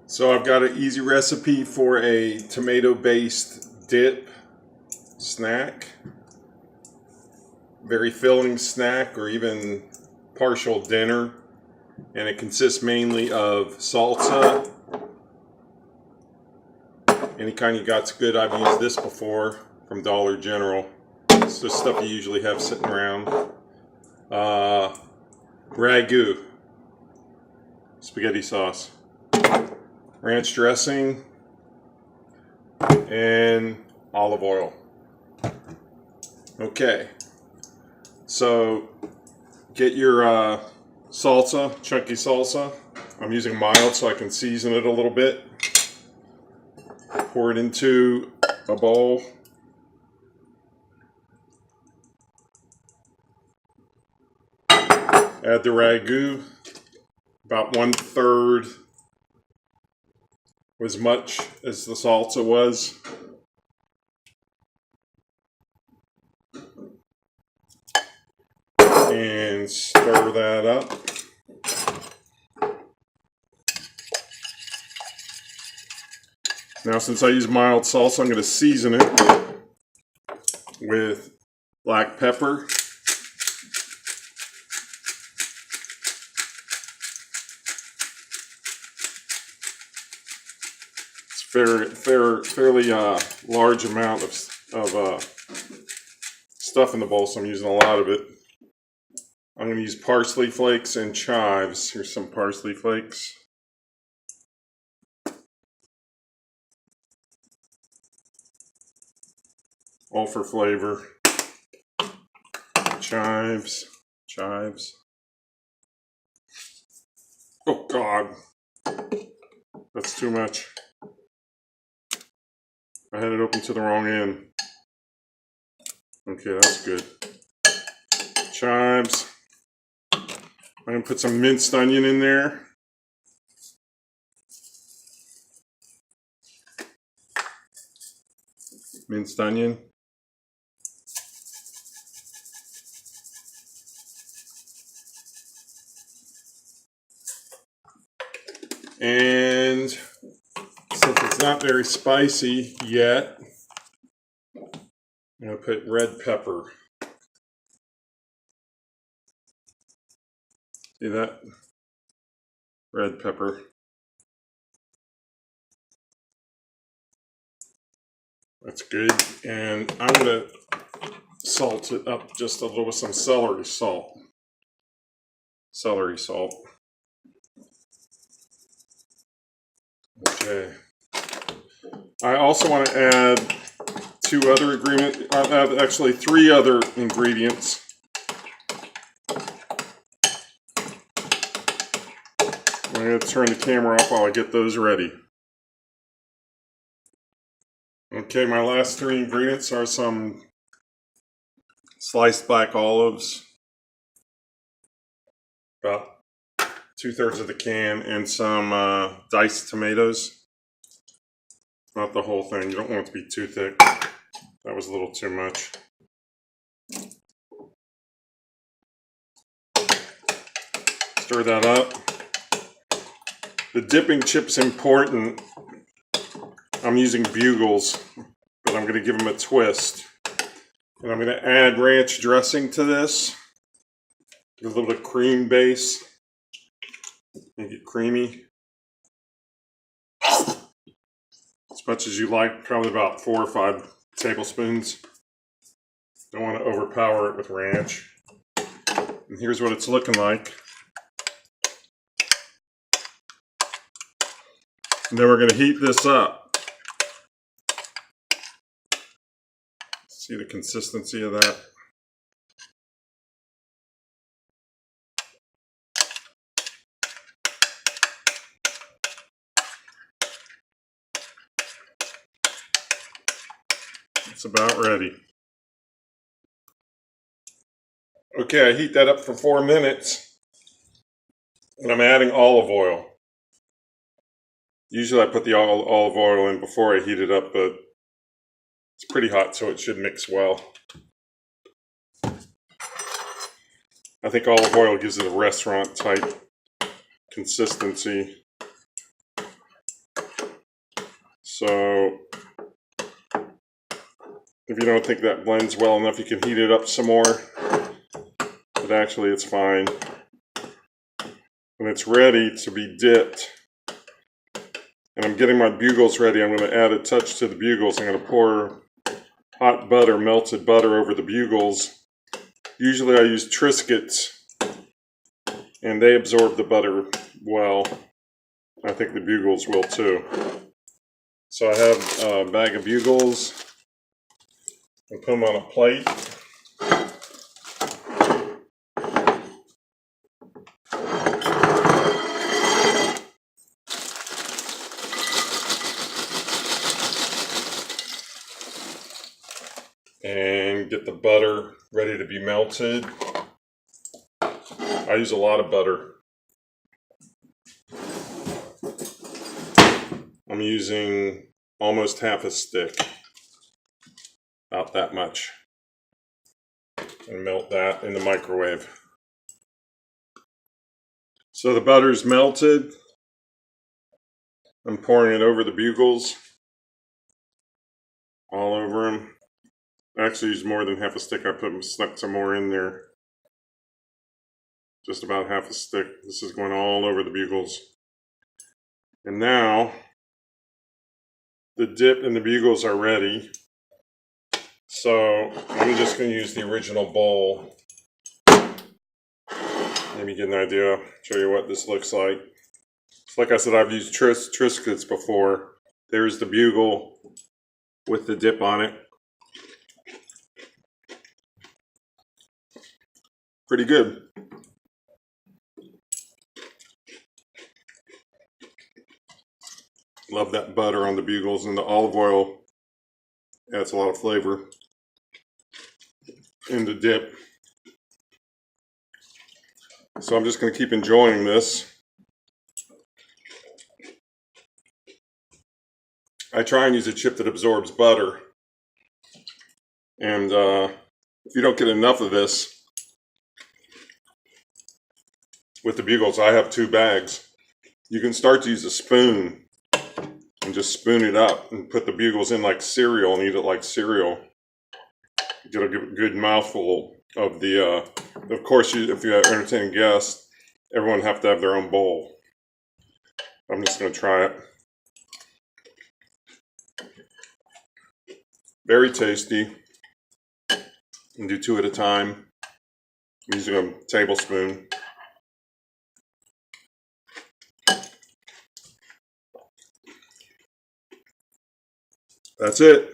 So I've got an easy recipe for a tomato-based dip snack. Very filling snack, or even partial dinner. And it consists mainly of salsa. Any kind you got's good. I've used this before from Dollar General. It's the stuff you usually have sitting around. Ragu, spaghetti sauce, ranch dressing, and olive oil. Okay, so get your salsa, chunky salsa. I'm using mild so I can season it a little bit. Pour it into a bowl. Add the ragu, about 1/3 as much as the salsa was. And stir that up. Now, since I use mild salsa, I'm going to season it with black pepper, fairly large amount of stuff in the bowl, so I'm using a lot of it. I'm going to use parsley flakes and chives. Here's some parsley flakes. All for flavor. Chives. Oh God, that's too much. I had it open to the wrong end. Okay, that's good. Chives. I'm going to put some minced onion in there. Minced onion. And since it's not very spicy yet, I'm going to put red pepper. See that? Red pepper. That's good. And I'm going to salt it up just a little with some celery salt. Okay. I also want to add three other ingredients. I'm going to turn the camera off while I get those ready. Okay, my last three ingredients are some sliced black olives, about 2/3 of the can, and some diced tomatoes. Not the whole thing, you don't want it to be too thick. That was a little too much. Stir that up. The dipping chip's important. I'm using Bugles, but I'm going to give them a twist. And I'm going to add ranch dressing to this. Give a little bit of cream base. Make it creamy. As much as you like, probably about 4 or 5 tablespoons. Don't want to overpower it with ranch. And here's what it's looking like. And then we're going to heat this up. See the consistency of that? It's about ready. Okay, I heat that up for 4 minutes. And I'm adding olive oil. Usually I put the olive oil in before I heat it up, but it's pretty hot, so it should mix well. I think olive oil gives it a restaurant type consistency. So if you don't think that blends well enough, you can heat it up some more. But actually it's fine. When it's ready to be dipped, and I'm getting my Bugles ready, I'm going to add a touch to the Bugles. I'm going to pour hot butter, melted butter over the Bugles. Usually I use Triscuits, and they absorb the butter well. I think the Bugles will too. So I have a bag of Bugles. I'll put them on a plate. And get the butter ready to be melted. I use a lot of butter. I'm using almost half a stick, about that much, and melt that in the microwave. So the butter's melted. I'm pouring it over the Bugles, all over them. I actually used more than half a stick. I stuck some more in there. Just about half a stick. This is going all over the Bugles. And now the dip and the Bugles are ready. So I'm just going to use the original bowl. Maybe get an idea. Show you what this looks like. So like I said, I've used Triscuits before. There's the Bugle with the dip on it. Pretty good. Love that butter on the Bugles, and the olive oil adds a lot of flavor in the dip. So I'm just going to keep enjoying this. I try and use a chip that absorbs butter. And if you don't get enough of this, with the Bugles, I have 2 bags. You can start to use a spoon and just spoon it up and put the Bugles in like cereal and eat it like cereal. Get a good mouthful of the, of course, if you entertain guests, everyone have to have their own bowl. I'm just going to try it. Very tasty. And do 2 at a time. I'm using a tablespoon. That's it.